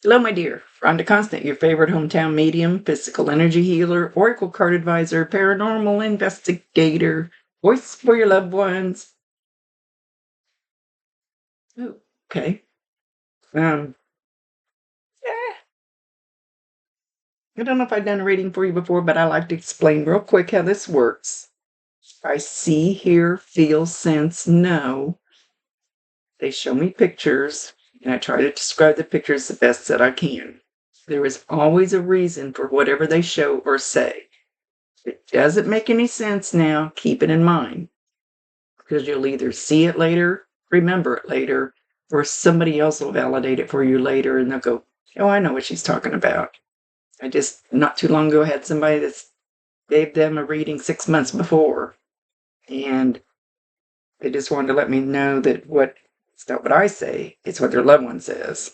Hello, my dear. Rhonda Constant, your favorite hometown medium, physical energy healer, oracle card advisor, paranormal investigator, voice for your loved ones. Oh, okay. Yeah. I don't know if I've done a reading for you before, but I like to explain real quick how this works. I see, hear, feel, sense, know. They show me pictures, and I try to describe the pictures the best that I can. There is always a reason for whatever they show or say. If it doesn't make any sense now, keep it in mind, because you'll either see it later, remember it later, or somebody else will validate it for you later, and they'll go, oh, I know what she's talking about. I just, not too long ago, had somebody that gave them a reading 6 months before, and they just wanted to let me know that it's not what I say, it's what their loved one says.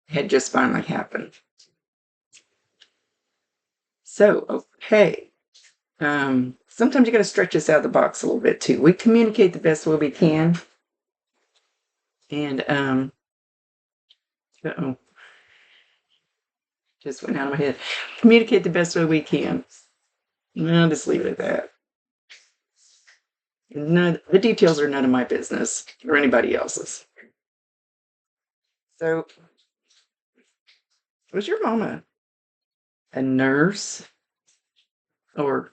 It had just finally happened. So, okay. Sometimes you got to stretch us out of the box a little bit too. We communicate the best way we can. And, just went out of my head. Communicate the best way we can. I'll just leave it at that. No, the details are none of my business or anybody else's. So, was your mama a nurse? Or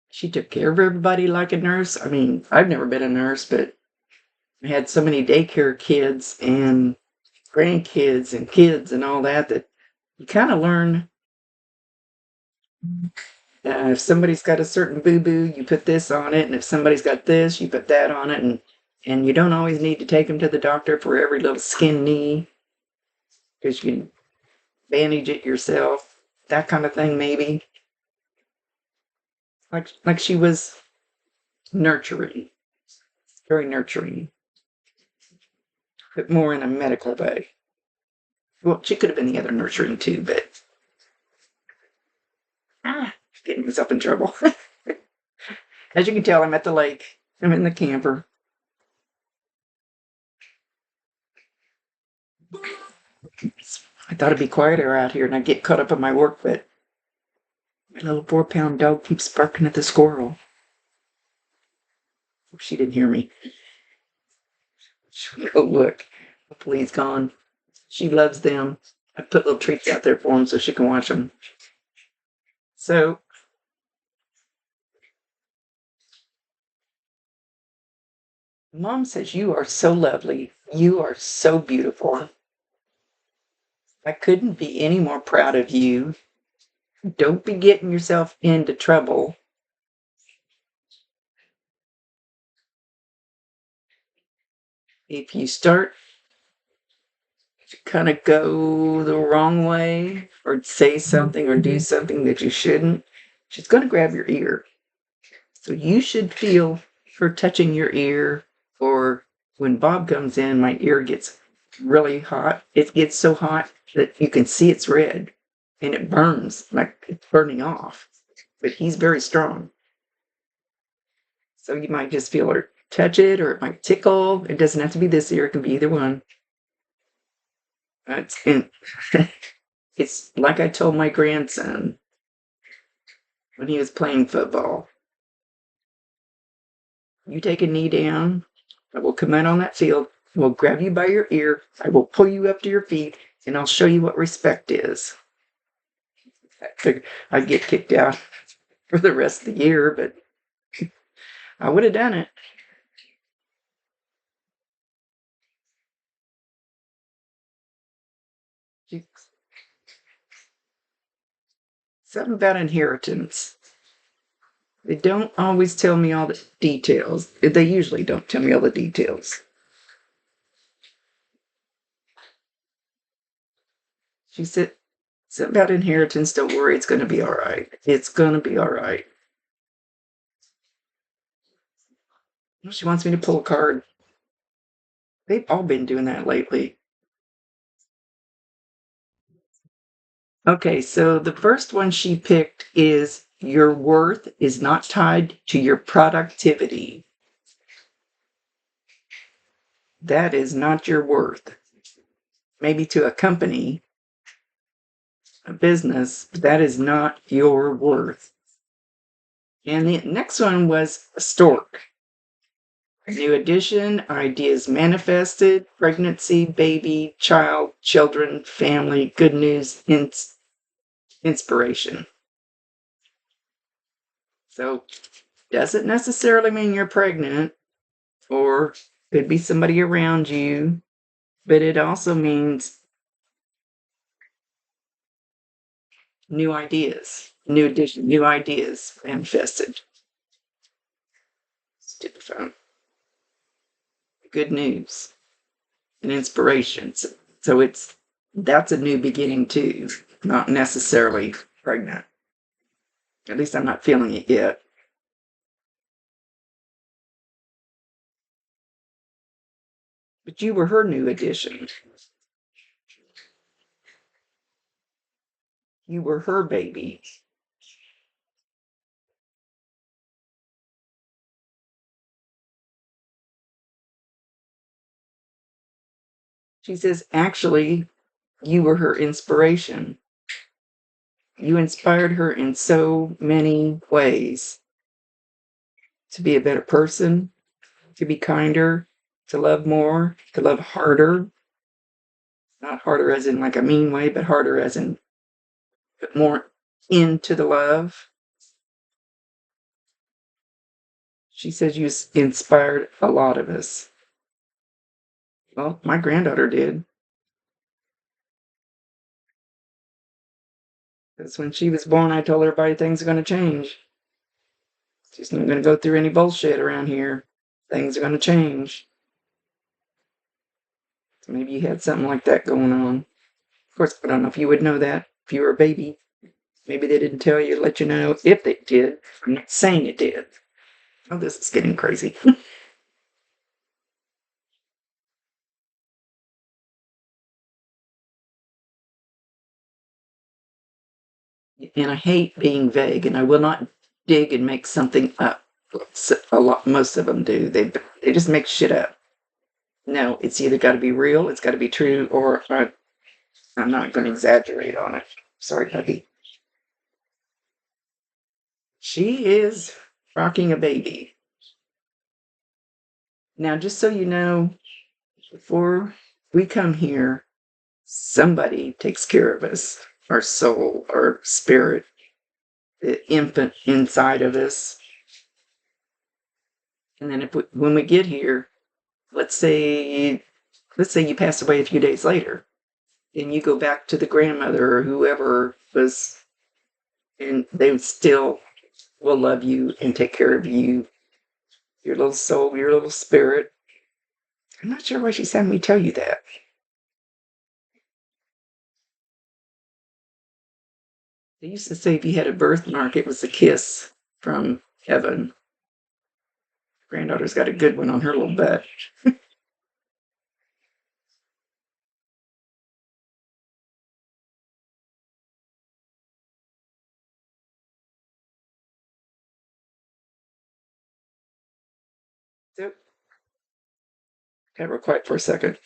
she took care of everybody like a nurse? I mean, I've never been a nurse, but I had so many daycare kids and grandkids and kids and all that you kind of learn. If somebody's got a certain boo-boo, you put this on it, and if somebody's got this, you put that on it, and you don't always need to take them to the doctor for every little skin knee, because you can bandage it yourself, that kind of thing, maybe. Like she was nurturing, very nurturing, but more in a medical way. Well, she could have been the other nurturing too, but getting myself in trouble. As you can tell, I'm at the lake. I'm in the camper. I thought it'd be quieter out here and I'd get caught up in my work, but my little 4-pound dog keeps barking at the squirrel. She didn't hear me. Oh, look. Hopefully he's gone. She loves them. I put little treats out there for him so she can watch them. So, Mom says, you are so lovely. You are so beautiful. I couldn't be any more proud of you. Don't be getting yourself into trouble. If you start to kind of go the wrong way or say something or do something that you shouldn't, she's going to grab your ear. So you should feel her touching your ear, or when Bob comes in, my ear gets really hot. It gets so hot that you can see it's red and it burns like it's burning off. But he's very strong. So you might just feel her touch it, or it might tickle. It doesn't have to be this ear, it can be either one. It's like I told my grandson when he was playing football. You take a knee down, I will come out on that field, I will grab you by your ear, I will pull you up to your feet, and I'll show you what respect is. I figured I'd get kicked out for the rest of the year, but I would have done it. Something about inheritance. They don't always tell me all the details. They usually don't tell me all the details. She said, something about inheritance, don't worry, it's going to be all right. It's going to be all right. She wants me to pull a card. They've all been doing that lately. Okay, so the first one she picked is your worth is not tied to your productivity. that is not your worth. Maybe to a company, a business, but that is not your worth. And the next one was a stork. New addition, ideas manifested, pregnancy, baby, child, children, family, good news, inspiration. So, doesn't necessarily mean you're pregnant, or could be somebody around you, but it also means new ideas, new addition, new ideas manifested. Stupid phone. Good news and inspiration. So that's a new beginning too, not necessarily pregnant. At least I'm not feeling it yet. But you were her new addition. You were her baby. She says, actually, you were her inspiration. You inspired her in so many ways to be a better person, to be kinder, to love more, to love harder. Not harder as in like a mean way, but harder as in put more into the love. She says you inspired a lot of us. Well, my granddaughter did. Because when she was born, I told everybody things are going to change. She's not going to go through any bullshit around here. Things are going to change. So maybe you had something like that going on. Of course, I don't know if you would know that if you were a baby. Maybe they didn't tell you to let you know if they did. I'm not saying it did. Oh, this is getting crazy. And I hate being vague, and I will not dig and make something up. Most of them do. They just make shit up. No, it's either got to be real, it's got to be true, or I'm not going to exaggerate on it. Sorry, Huggy. She is rocking a baby. Now, just so you know, before we come here, somebody takes care of us, our soul, our spirit, the infant inside of us. And then when we get here, let's say you pass away a few days later, and you go back to the grandmother or whoever was, and they still will love you and take care of you, your little soul, your little spirit. I'm not sure why she's having me tell you that. They used to say if you had a birthmark, it was a kiss from heaven. Granddaughter's got a good one on her little butt. So, got real quiet for a second.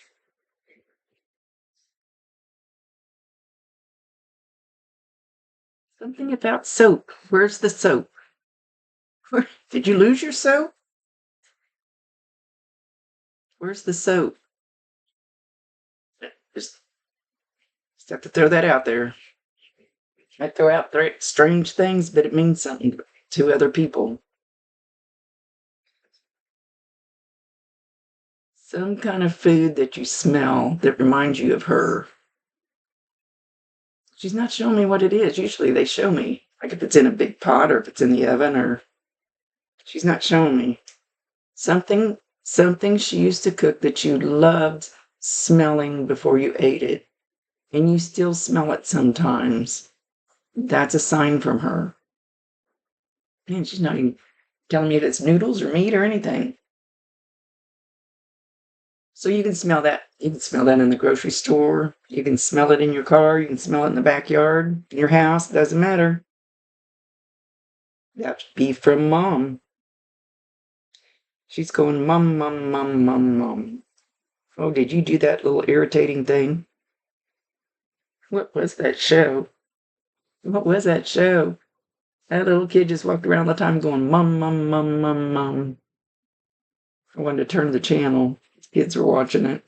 Something about soap. Where's the soap? Did you lose your soap? Where's the soap? Just have to throw that out there. I throw out strange things, but it means something to other people. Some kind of food that you smell that reminds you of her. She's not showing me what it is. Usually they show me, like if it's in a big pot or if it's in the oven, or she's not showing me. Something she used to cook that you loved smelling before you ate it, and you still smell it sometimes. That's a sign from her. And she's not even telling me if it's noodles or meat or anything. So you can smell that. You can smell that in the grocery store. You can smell it in your car. You can smell it in the backyard, in your house. Doesn't matter. That should be from Mom. She's going, Mom, Mom, Mom, Mom, Mom. Oh, did you do that little irritating thing? What was that show? What was that show? That little kid just walked around all the time going, mum, mum, mum, mum, mum. I wanted to turn the channel. Kids were watching it.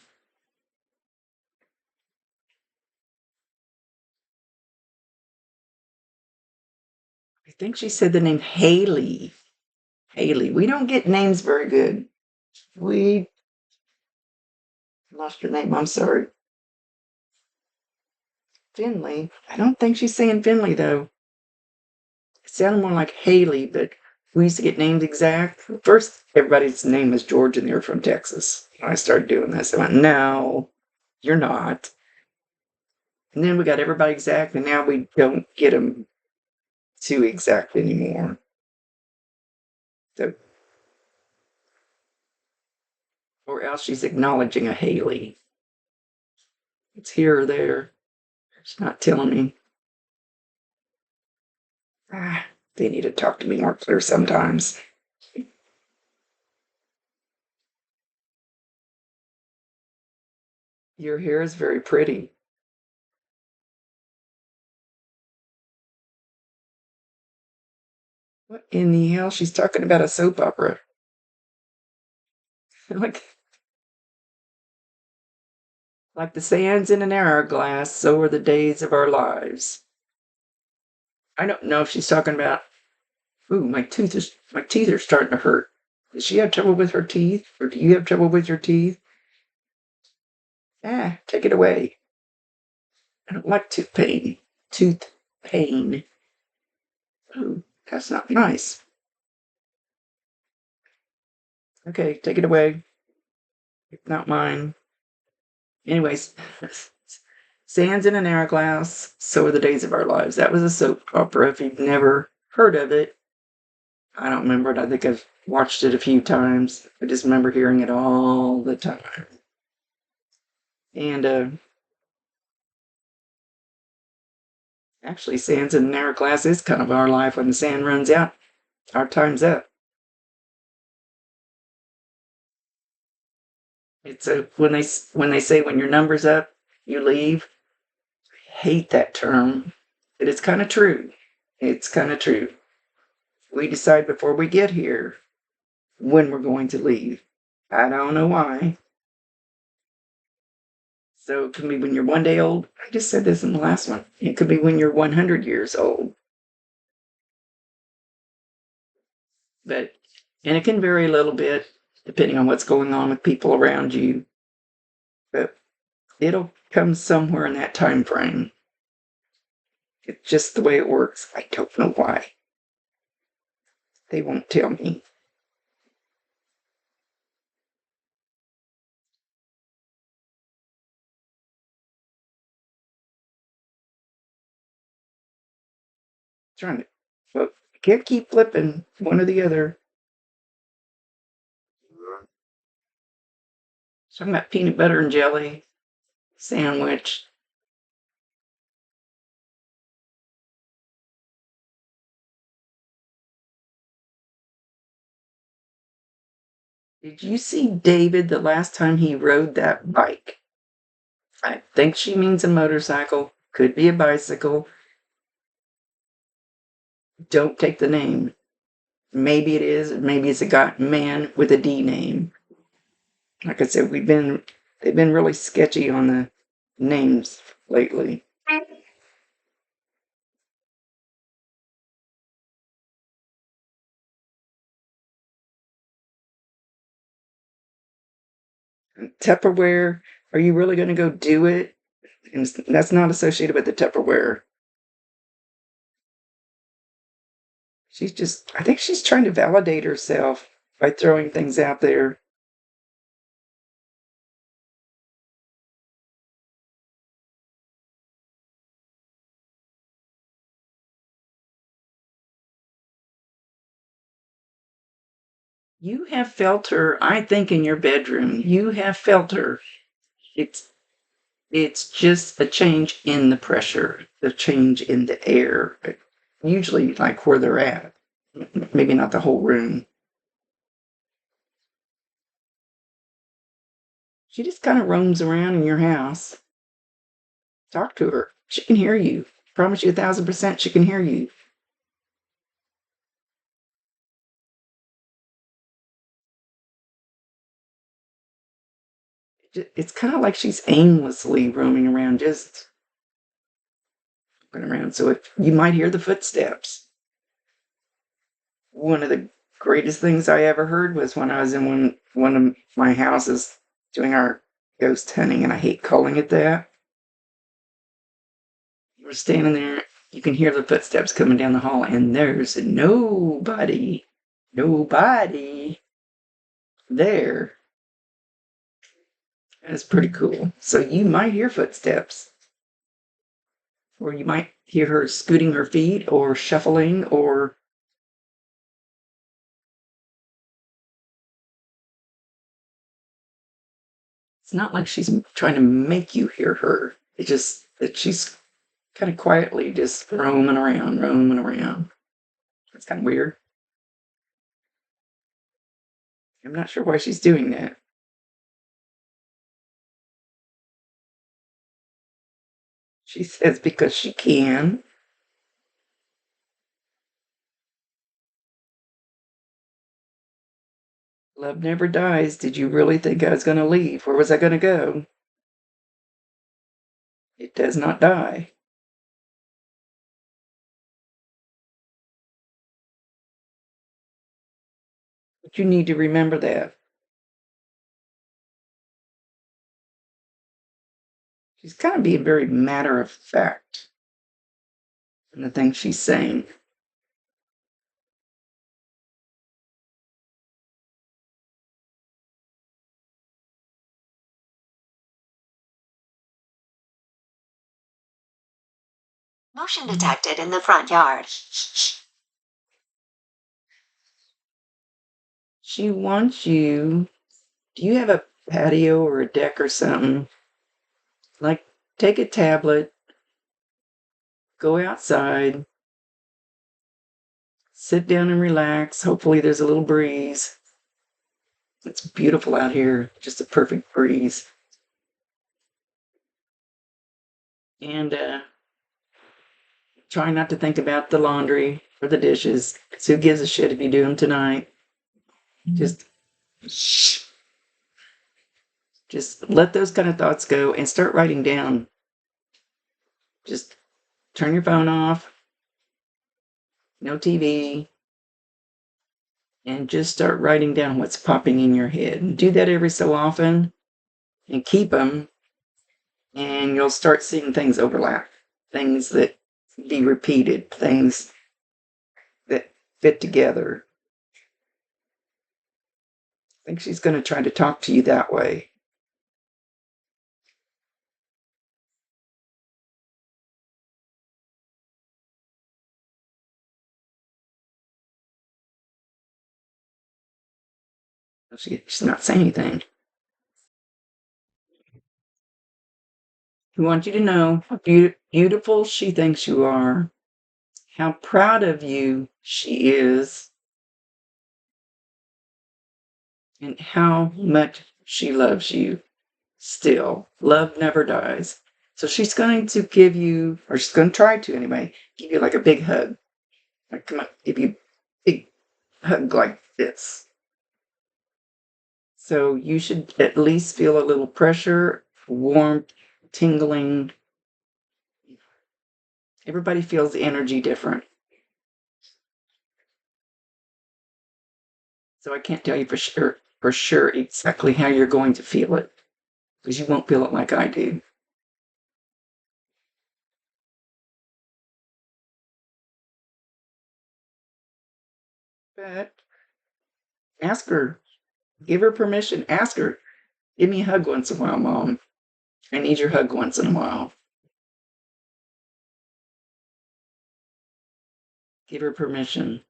I think she said the name Haley. Haley. We don't get names very good. We lost her name. I'm sorry. Finley. I don't think she's saying Finley, though. It sounded more like Haley, but we used to get names exact. First, everybody's name was George, and they were from Texas. When I started doing this, I went, no, you're not. And then we got everybody exact, and now we don't get them too exact anymore. So, or else she's acknowledging a Haley. It's here or there. She's not telling me. They need to talk to me more clear sometimes. Your hair is very pretty. What in the hell? She's talking about a soap opera. like Like the sands in an hourglass, so are the days of our lives. I don't know if she's talking about, ooh, my teeth are starting to hurt. Does she have trouble with her teeth? Or do you have trouble with your teeth? Take it away. I don't like tooth pain. Tooth pain. Ooh, that's not nice. Okay, take it away. It's not mine. Anyways, sands in an hourglass, so are the days of our lives. That was a soap opera. If you've never heard of it, I don't remember it. I think I've watched it a few times. I just remember hearing it all the time. And actually, sands in an hourglass is kind of our life. When the sand runs out, our time's up. It's when they say when your number's up, you leave. I hate that term, but it's kind of true. It's kind of true. We decide before we get here when we're going to leave. I don't know why. So it can be when you're 1 day old. I just said this in the last one. It could be when you're 100 years old. And it can vary a little bit depending on what's going on with people around you. But it'll come somewhere in that time frame. It's just the way it works. I don't know why. They won't tell me. Trying to, but can't keep flipping one or the other. Talking about peanut butter and jelly sandwich. Did you see David the last time he rode that bike? I think she means a motorcycle. Could be a bicycle. Don't take the name. Maybe it is. Maybe it's a man with a D name. Like I said, they've been really sketchy on the names lately. Tupperware, are you really going to go do it? And that's not associated with the Tupperware. I think she's trying to validate herself by throwing things out there. You have felt her, I think, in your bedroom. You have felt her. It's just a change in the pressure, the change in the air. Usually, like where they're at. Maybe not the whole room. She just kind of roams around in your house. Talk to her. She can hear you. Promise you 1,000% she can hear you. It's kind of like she's aimlessly roaming around, just looking around. So if you might hear the footsteps. One of the greatest things I ever heard was when I was in one of my houses doing our ghost hunting, and I hate calling it that. We're standing there, you can hear the footsteps coming down the hall, and there's nobody there. And it's pretty cool. So you might hear footsteps, or you might hear her scooting her feet or shuffling, or it's not like she's trying to make you hear her. It's just that she's kind of quietly just roaming around. It's kind of weird. I'm not sure why she's doing that. She says because she can. Love never dies. Did you really think I was going to leave? Where was I going to go? It does not die. But you need to remember that. She's kind of being very matter of fact in the things she's saying. Motion detected in the front yard. She wants you. Do you have a patio or a deck or something? Like, take a tablet, go outside, sit down and relax. Hopefully, there's a little breeze. It's beautiful out here, just a perfect breeze. And try not to think about the laundry or the dishes, because who gives a shit if you do them tonight? Just shh. Just let those kind of thoughts go and start writing down. Just turn your phone off, no TV, and just start writing down what's popping in your head. And do that every so often and keep them, and you'll start seeing things overlap, things that be repeated, things that fit together. I think she's going to try to talk to you that way. She's not saying anything. We want you to know how beautiful she thinks you are, how proud of you she is, and how much she loves you still. Love never dies. So she's going to give you, or she's going to try to anyway, give you like a big hug. Like, come on, give you a big hug like this. So you should at least feel a little pressure, warmth, tingling. Everybody feels the energy different. So I can't tell you for sure exactly how you're going to feel it, because you won't feel it like I do. But ask her, give her permission, ask her, give me a hug once in a while, Mom. I need your hug once in a while. Give her permission.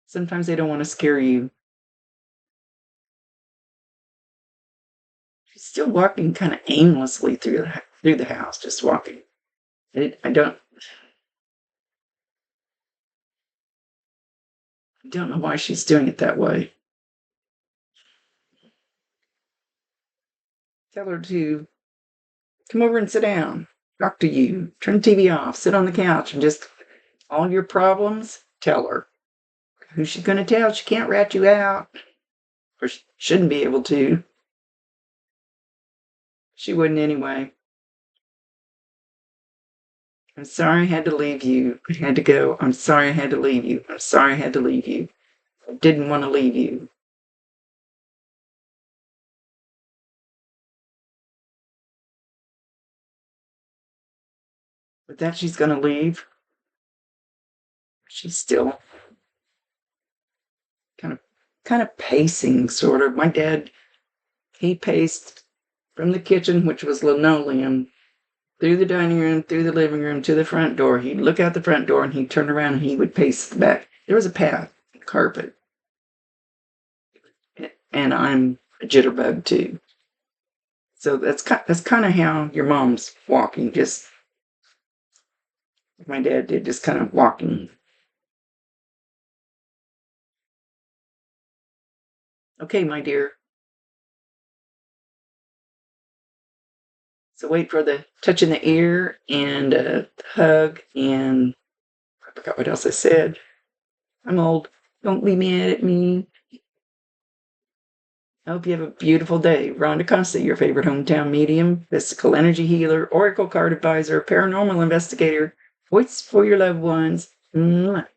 Sometimes they don't want to scare you. She's still walking kind of aimlessly through the house, just walking. I don't know why she's doing it that way. Tell her to come over and sit down, talk to you, turn the TV off, sit on the couch, and just all your problems, tell her. Who's she going to tell? She can't rat you out, or she shouldn't be able to. She wouldn't anyway. I'm sorry I had to leave you. I had to go. I'm sorry I had to leave you. I'm sorry I had to leave you. I didn't want to leave you. With that, she's going to leave. She's still kind of pacing, sort of. My dad, he paced from the kitchen, which was linoleum, through the dining room, through the living room, to the front door. He'd look out the front door and he'd turn around and he would pace the back. There was a path, carpet. And I'm a jitterbug too. So that's kind of how your mom's walking, just like my dad did, just kind of walking. Okay, my dear. So wait for the touch in the ear and a hug, and I forgot what else I said. I'm old. Don't be mad at me. I hope you have a beautiful day. Rhonda Constant, your favorite hometown medium, mystical energy healer, oracle card advisor, paranormal investigator, voice for your loved ones. Mwah.